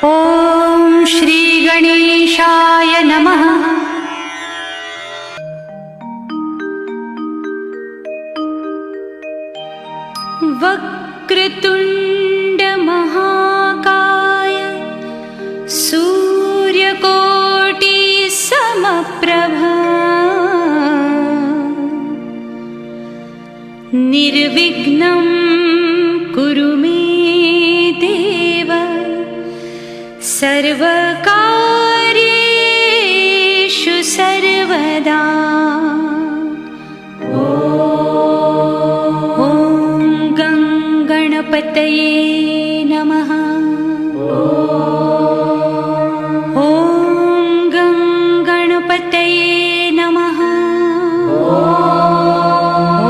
ॐ श्री गणेशाय नमः। वक्रतुण्ड महाकाय सूर्यकोटि समप्रभा निर्विघ्नं कुरु मे देव सर्वकार्येषु सर्वदा। ॐ गणपतये नमः। ॐ गणपतये नमः।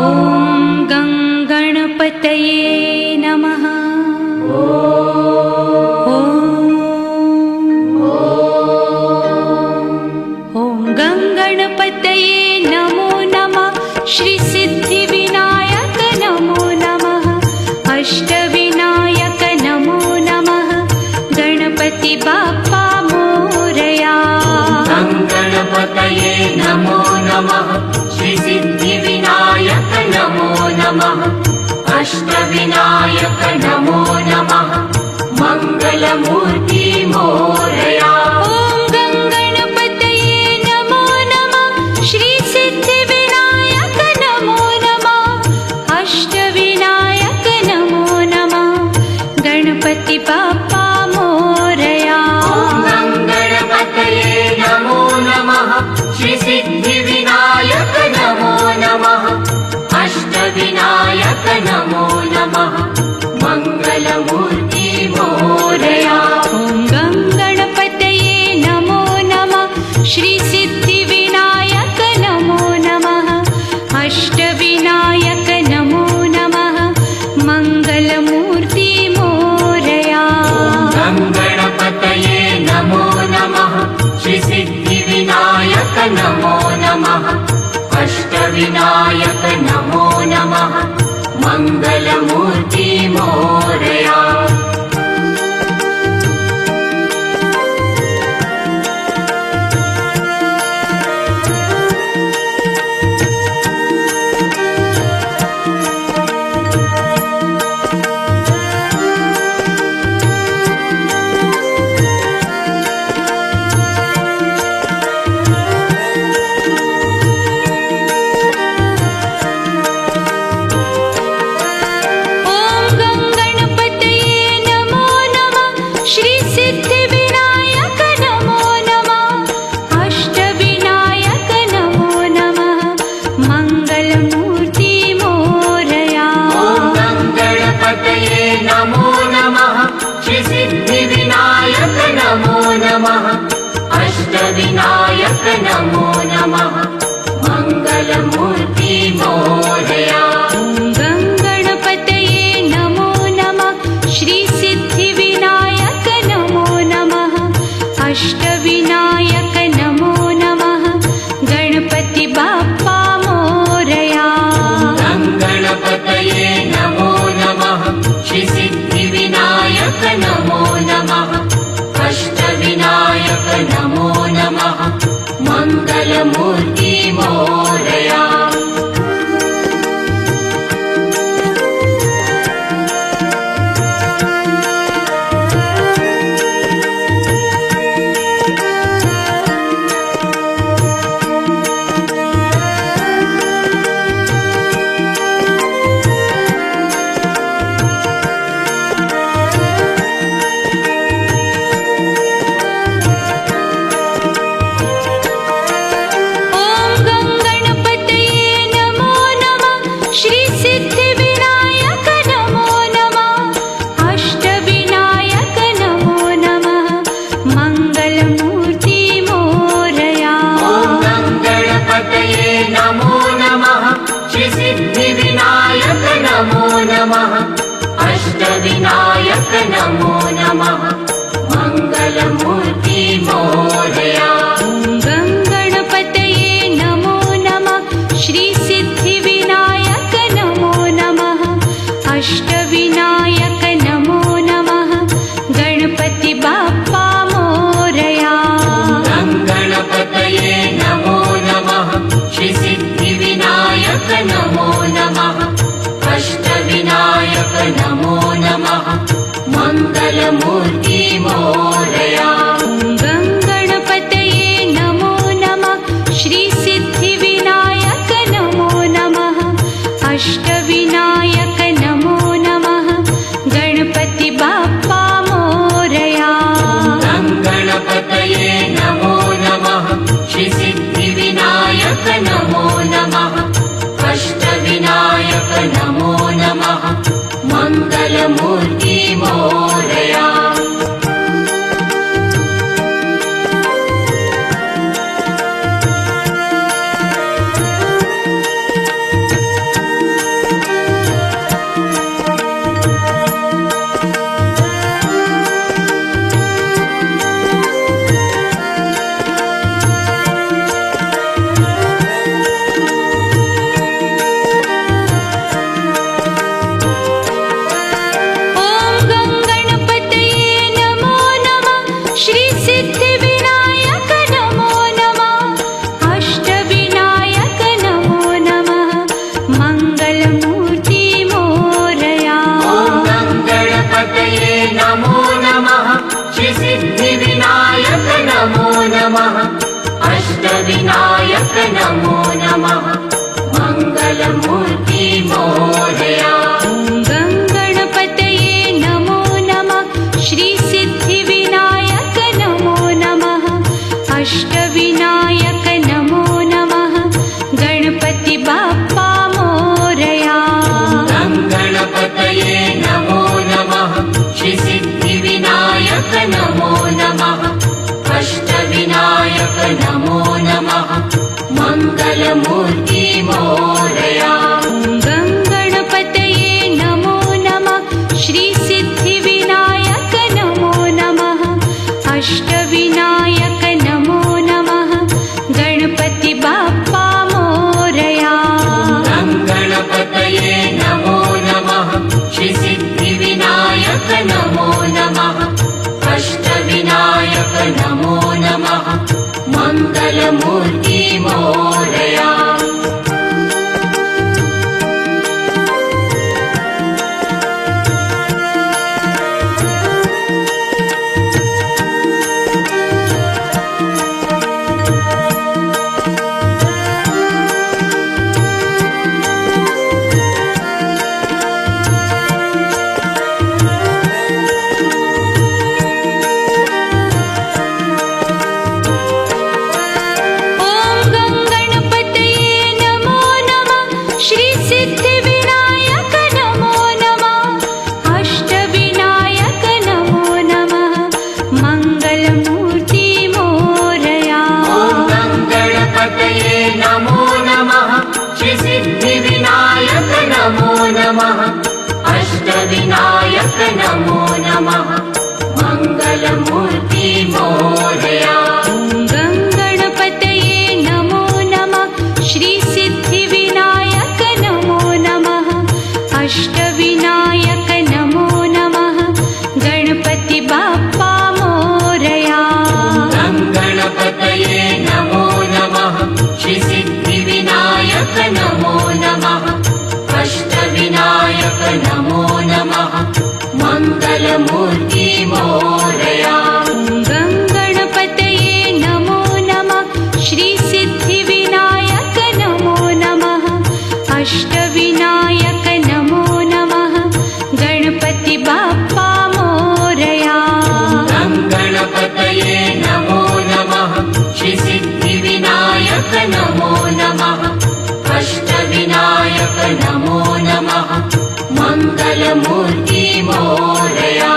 ॐ गणपतये नमः। गणपतये नमो नमः। श्री सिद्धिविनायक नमो नमः। अष्टविनायक नमो नमः। गणपति बाप्पा मोरया। गणपतये नमो नमः। श्री सिद्धिविनायक नमो नमः। अष्टविनायक नमो नमः। मंगलमूर्ति मोरया। गणपति बाप्पा मोरया। गणपतये नमो नमः। श्री सिद्धिविनायक नमो नमः। अष्टविनायक नमो नमः। मंगलमूर्ति मोरया। गणपतये नमो नमः। श्री सिद्धिविनायक नमो नमः। अष्टविनायक नमो नमः। मंगलमूर्ति गणपतये नमो नमः। श्री सिद्धिविनायक नमो नमः। अष्टविनायक नमो नमः। मंगलमूर्ति मोरया। अष्टविनायक नमो नमः। मंगलमूर्ति मोरया। गणपतये नमो नमः। श्री सिद्धिविनायक नमो नमः। अष्टविनायक नमो नमः। गणपति बाप्पा मोरया। गणपतये नमो नमः। श्री सिद्धिविनायक नमो नमः। अष्टविनायक नमो नमः। मंगलमूर्ति मोरया। अष्टविनायक नमो नमः। मंगलमूर्ति मोरया। गणपतये नमो नमः। श्री सिद्धिविनायक नमो नमः। अष्टविनायक नमो नमः। गणपति बाप्पा गङ्गणपतये मोरया अष्टविनायक नमो नमः मङ्गलमूर्ति मोरया गङ्गणपतये नमो नमः श्रीसिद्धिविनायक नमो नमः अष्टविनायक नमो नमः गणपति बाप्पा मोरया गङ्गणपतये नमो नमः श्रीसिद्धिविनायक नमो नमः अष्टविनायक नमो नमः मङ्गलमूर्ति मोरया गङ्गणपतये नमो नमः श्रीसिद्धिविनायक नमो नमः अष्टविनायक नमो नमः गणपति बाप्पा मोरया गङ्गणपतये नमो नमः श्रीसिद्धिविनायक नमो नमः अष्टविनायक नमो नमः मङ्गलमूर्ति मोरया श्रीसिद्धिविनायक नमो नमः अष्टविनायक नमो नमः मङ्गलमूर्ति मोरया गङ्गणपतये नमो नमः श्रीसिद्धिविनायक नमो नमः अष्टविनायक नमो नमः मङ्गलमूर्ति मोरया गङ्गणपतये नमो नमः श्रीसिद्धिविनायक नमो नमः अष्टविनायक नमो नमः गणपति बाप्पा मोरया गङ्गणपतये नमो नमः श्रीसिद्धिविनायक नमो नमः अष्टविनायक नमो नमः मङ्गलमूर्ति मोरया गङ्गणपतये नमो नमः श्रीसिद्धिविनायक नमो नमः अष्टविनायक नमो नमः गणपति बाप्पा मोरया गङ्गणपतये नमो नमः श्रीसिद्धिविनायक नमो नमः अष्टविनायक नमो नमः मङ्गलमूर्ति मोरया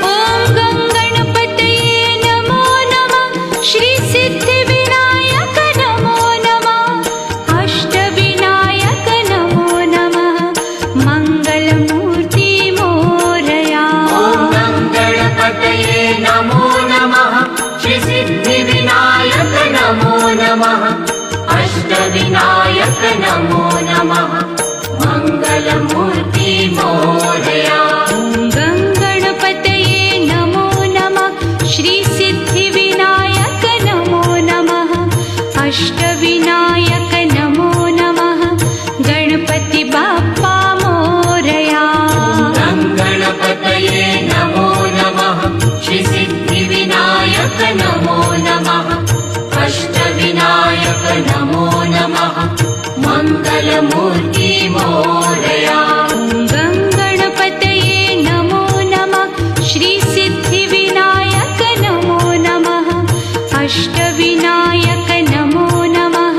ॐ गङ्गा मङ्गलमूर्ति मोरया गङ्गणपतये नमो नमः श्रीसिद्धिविनायक नमो नमः अष्टविनायक नमो नमः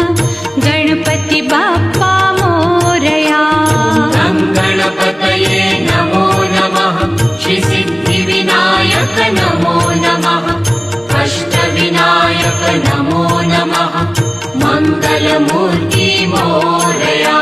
गणपति बाप्पा मोरया गणपतये नमो नमः श्रीसिद्धिविनायक नमो नमः अष्टविनायक नमो नमः मङ्गलमूर्ति मोरया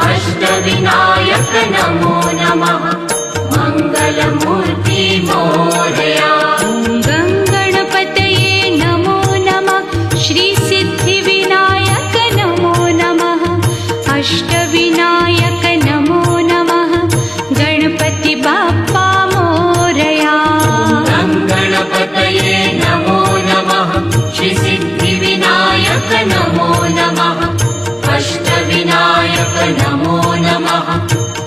अष्टविनायक नमो नमः मङ्गलमूर्ति मोरया गङ्गणपतये नमो नमः श्रीसिद्धिविनायक नमो नमः अष्टविनायक नमो नमः गणपति बाप्पा मोरया गणपतये नमो नमः श्रीसिद्धिविनायक नमो नमः अष्टविनायक नमो नमः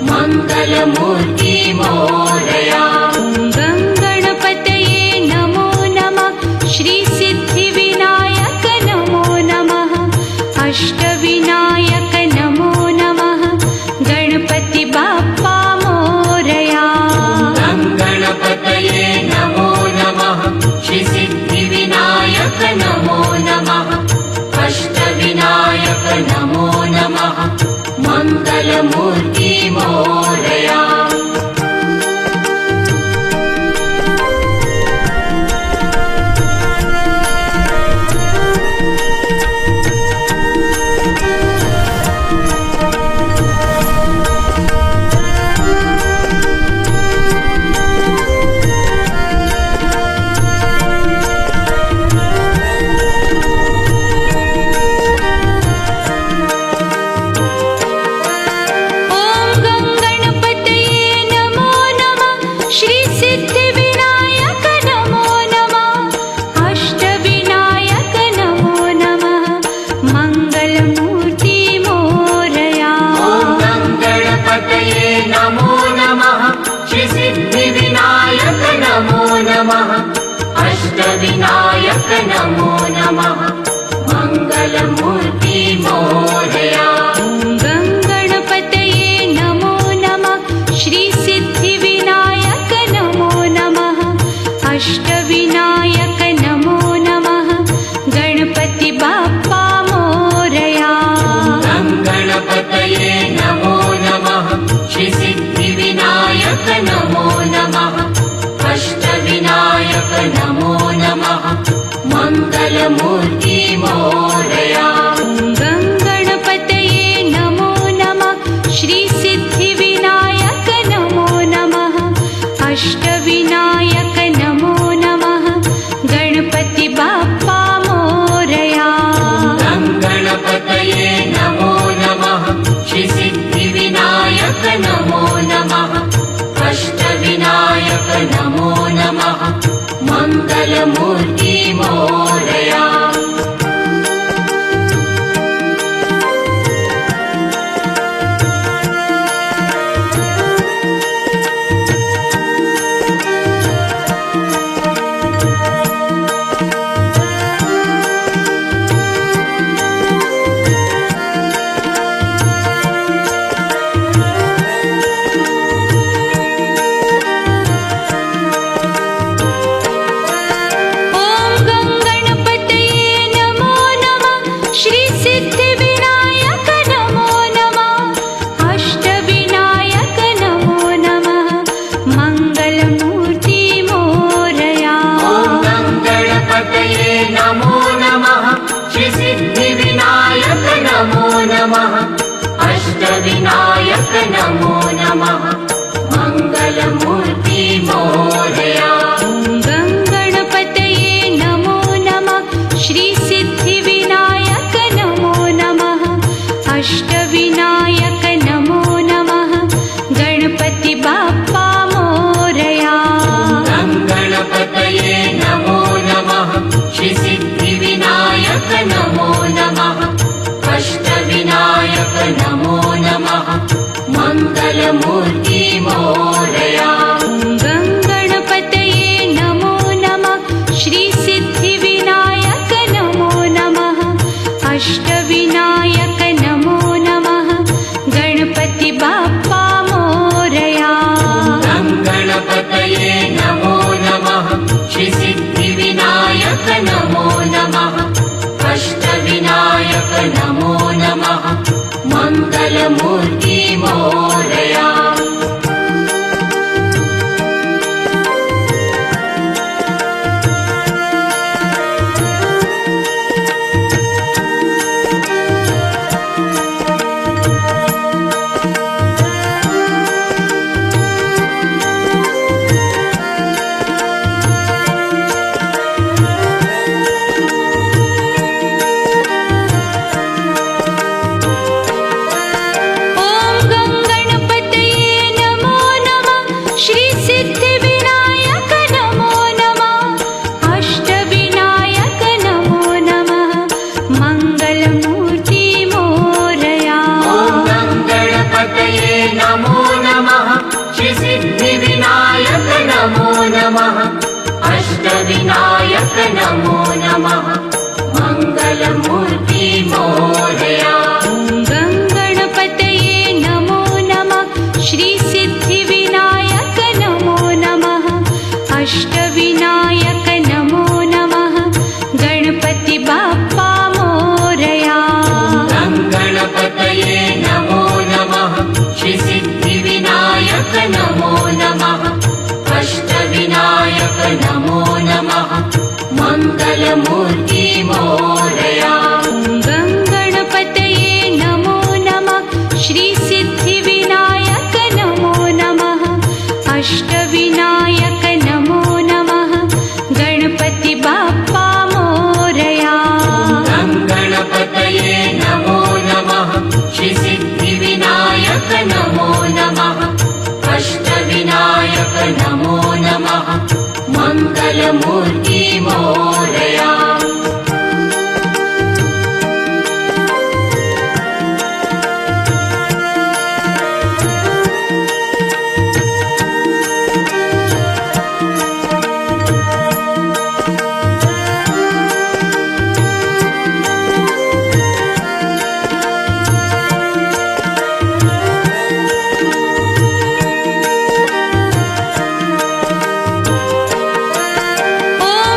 मङ्गलमूर्ति मोरया गङ्गणपतये नमो नमः श्रीसिद्धिविनायक नमो नमः अष्टविनायक नमो नमः गणपति बाप्पा मोरया गणपतये नमो नमः श्रीसिद्धिविनायक नमो नमः अष्टविनायक नमो नमः मङ्गलमूर्ति मोरया अष्टविनायक नमो नमः मङ्गलमूर्ति मोरया गङ्गणपतये नमो नमः श्रीसिद्धिविनायक नमो नमः अष्टविनायक नमो नमः गणपति बाप्पा मोरया गणपतये नमो नमः श्रीसिद्धिविनायक नमो नमः अष्टविनायक नमो नमः मङ्गलमूर्ति मोरया गङ्गणपतये नमो नमः श्रीसिद्धिविनायक नमो नमः अष्टविनायक नमो नमः गणपति बाप्पा मोरया गणपतये नमो नमः श्रीसिद्धिविनायक नमो नमः अष्टविनायक नमो नमः मङ्गलमूर्ति मोरया मङ्गलमूर्ति मोरया गं गणपतये नमो नमः श्री सिद्धिविनायक नमो नमः अष्टविनायक नमो नमः गणपति बाप्पा मोरया गणपतये नमो नमः श्री सिद्धिविनायक नमो नमः अष्टविनायक नमो नमः मङ्गलमूर्ति मोरया गं गणपतये नमो नमः श्री सिद्धिविनायक नमो नमः अष्टविनायक नमो नमः गणपति बाप्पा मोरया गणपतये नमो नमः श्री सिद्धिविनायक नमो नमः अष्टविनायक नमो नमः मङ्गलमूर्ति मोरया अष्टविनायक नमो नमः मङ्गलमूर्ति मोरया गं गणपतये नमो नमः श्री सिद्धिविनायक नमो नमः अष्टविनायक नमो नमः गणपति बाप्पा मोरया गणपतये नमो नमः श्री सिद्धिविनायक नमो नमः अष्टविनायक नमो नमः मङ्गलमूर्ति मोरया गं गणपतये नमो नमः श्री सिद्धिविनायक नमो नमः अष्टविनायक नमो नमः गणपति बाप्पा मोरया गणपतये नमो नमः श्री सिद्धिविनायक नमो नमः अष्टविनायक नमो नमः मङ्गलमूर्ति मोरया ॐ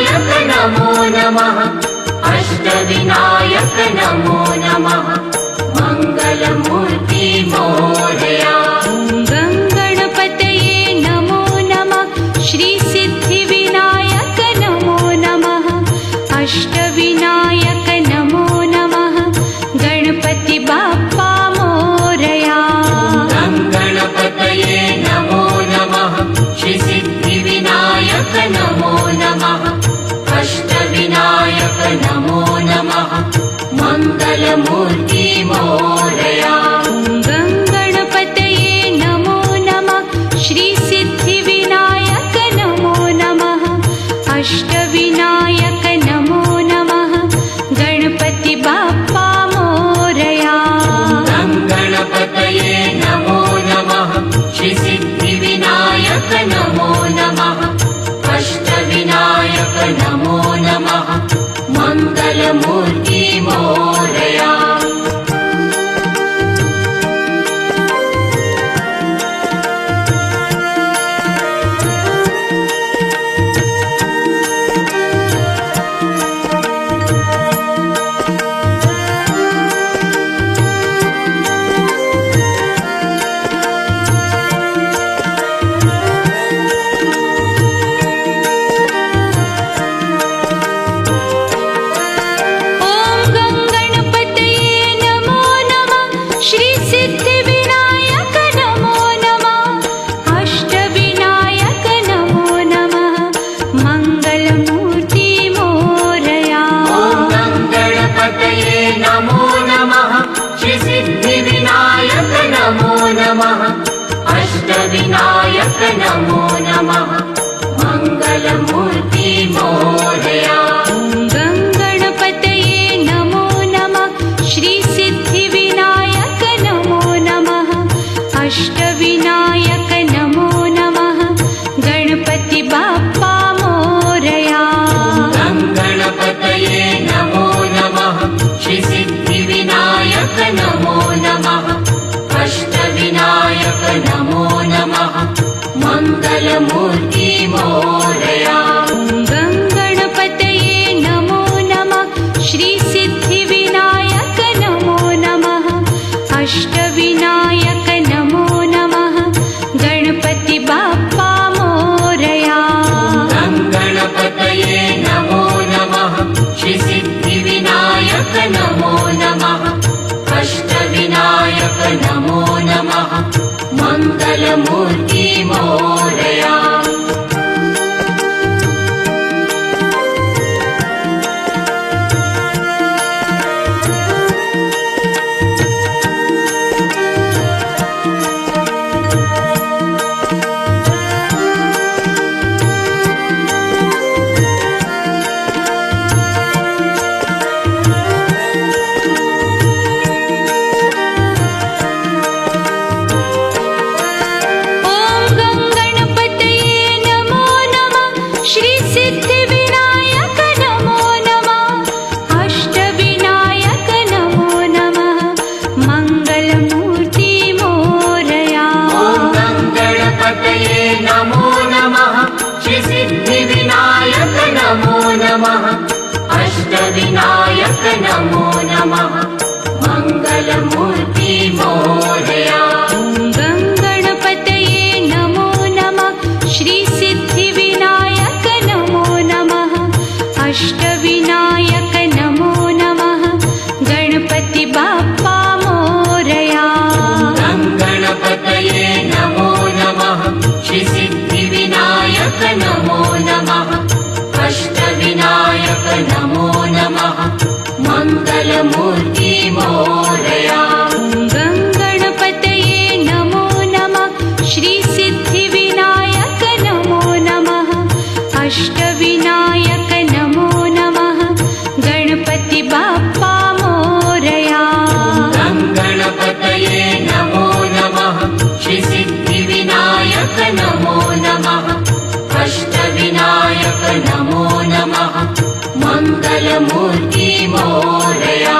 सिद्धिविनायक नमो नमः अष्टविनायक नमो नमः मङ्गलमूर्ति मोरया गङ्गणपतये नमो नमः श्रीसिद्धिविनायक नमो नमः अष्टविनायक नमो नमः गणपति बाप्पा मोरया गङ्गणपतये नमो नमः श्रीसिद्धिविनायक नमो नमः अष्टविनायक नमो नमः मङ्गलमूर्ति मोरया गङ्गणपतये नमो नमः श्रीसिद्धिविनायक नमो नमः अष्टविनायक नमो नमः गणपति बाप्पा मोरया गङ्गणपतये नमो नमः श्रीसिद्धिविनायक नमो नमः अष्टविनायक नमो नमः मङ्गलमूर्ति मोरया अष्टविनायक नमो नमः मङ्गलमूर्ति मोरया गङ्गणपतये नमो नमः श्रीसिद्धिविनायक नमो नमः अष्टविनायक नमो नमः गणपति बाप्पा मोरया गङ्गणपतये नमो नमः श्रीसिद्धिविनायक नमो नमः अष्टविनायक नमो नमः मङ्गलमूर्ति मोरया गङ्गणपतये नमो नमः श्रीसिद्धिविनायक नमो नमः अष्टविनायक नमो नमः गणपति बाप्पा मोरया गङ्गणपतये नमो नमः श्रीसिद्धिविनायक नमो नमः अष्टविनायक नमो नमः मङ्गलमूर्ति मोरया श्रीसिद्धिविनायक नमो नमः अष्टविनायक नमो नमः मङ्गलमूर्ति मोरया गङ्गणपतये नमो नमः श्रीसिद्धिविनायक नमो नमः अष्टविनायक नमो नमः मङ्गलमूर्ति मोरया गङ्गणपतये नमो नमः श्रीसिद्धिविनायक नमो नमः अष्टविनायक नमो नमः गणपति बाप्पा मोरया गङ्गणपतये नमो नमः श्रीसिद्धिविनायक नमो नमः अष्टविनायक नमो नमः मङ्गलमूर्ति मोरया गङ्गणपतये नमो नमः श्रीसिद्धिविनायक नमो नमः अष्टविनायक नमो नमः गणपति बाप्पा मोरया गङ्गणपतये नमो नमः श्रीसिद्धिविनायक नमो नमः अष्टविनायक नमो नमः मङ्गलमूर्ति मोरया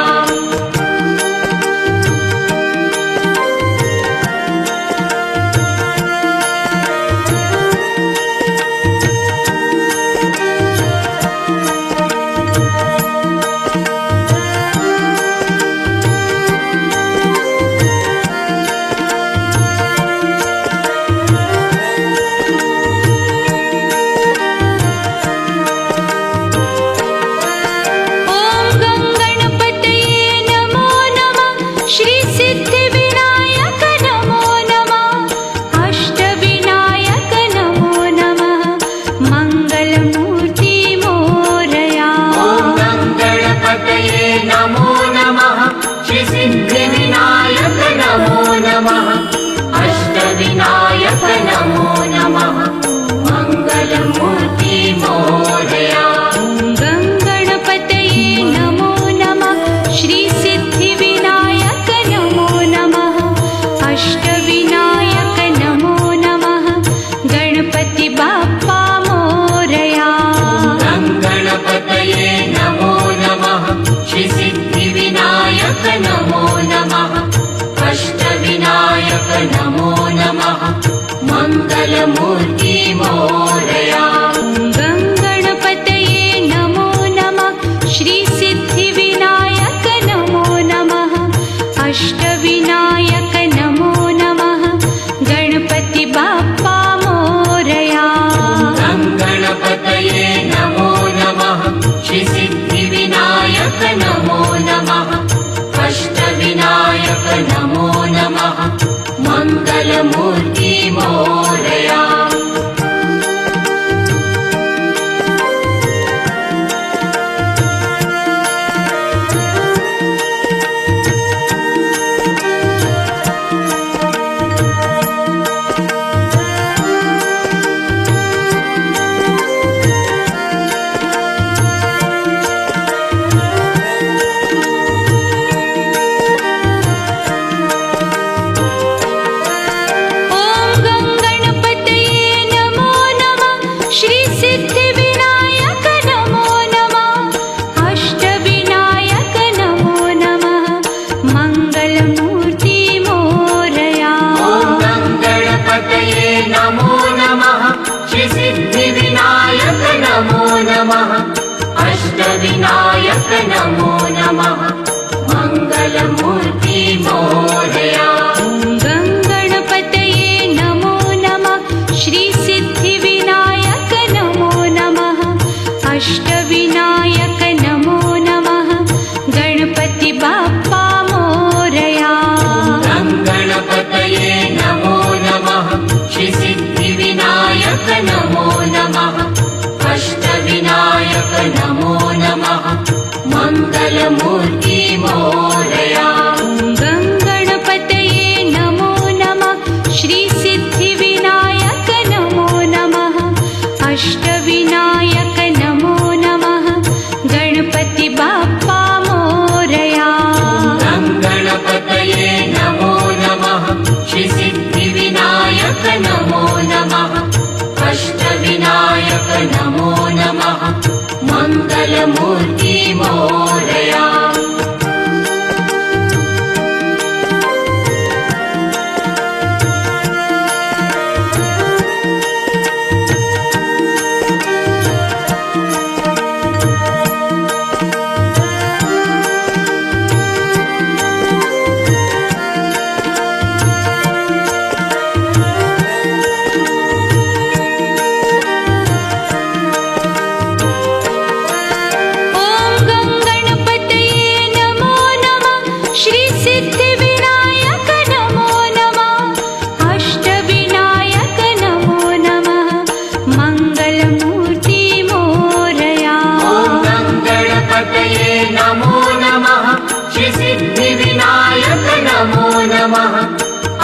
मङ्गलमूर्ति मोरया।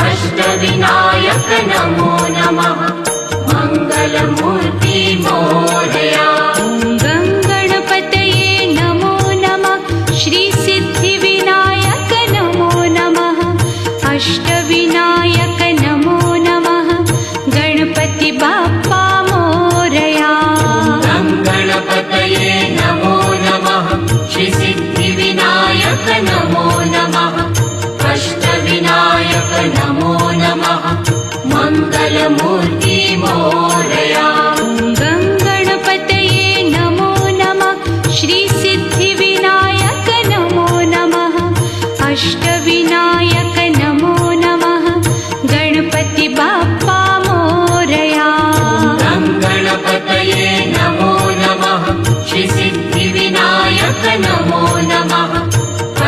अष्टविनायक नमो नमः मङ्गलमूर्ति मोरया। गङ्गणपतये नमो नमः श्रीसिद्धिविनायक नमो नमः अष्टविनायक नमो नमः गणपति बाप्पा मोरया। गङ्गणपतये नमो नमः श्रीसिद्धिविनायक नमो नमः अष्टविनायक नमो नमः मङ्गलमूर्ति मोरया। गङ्गणपतये नमो नमः श्रीसिद्धिविनायक नमो नमः अष्टविनायक नमो नमः गणपति बाप्पा मोरया। गङ्गणपतये नमो नमः श्रीसिद्धिविनायक नमो नमः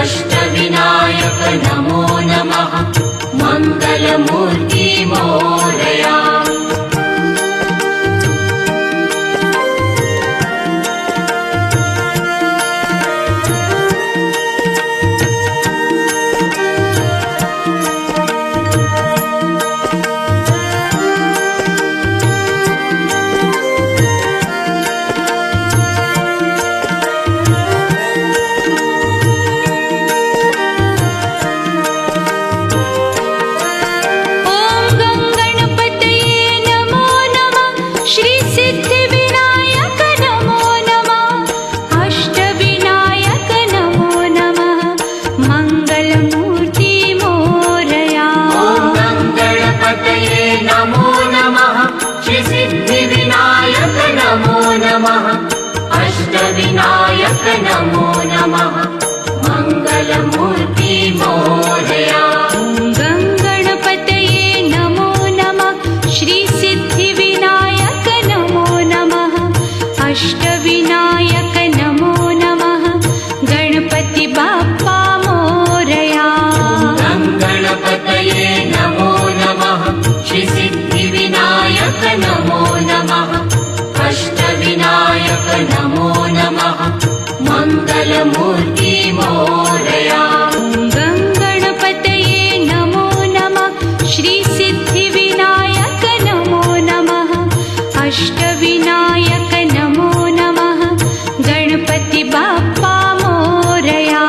अष्टविनायक नमो नमः मङ्गलमूर्ति मोरया। अष्टविनायक नमो नमः मङ्गलमूर्ति मोरया। गङ्गणपतये नमो नमः श्रीसिद्धिविनायक नमो नमः अष्टविनायक नमो नमः गणपति बाप्पा मोरया। गङ्गणपतये नमो नमः श्रीसिद्धिविनायक नमो नमः अष्टविनायक नमो नमः मङ्गलमूर्ति मोरया। गङ्गणपतये नमो नमः श्रीसिद्धिविनायक नमो नमः अष्टविनायक नमो नमः गणपति बाप्पा मोरया।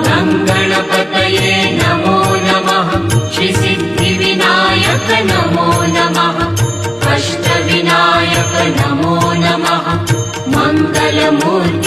गङ्गणपतये नमो नमः श्रीसिद्धिविनायक नमो नमः अष्टविनायक नमो नमः मङ्गलमूर्ति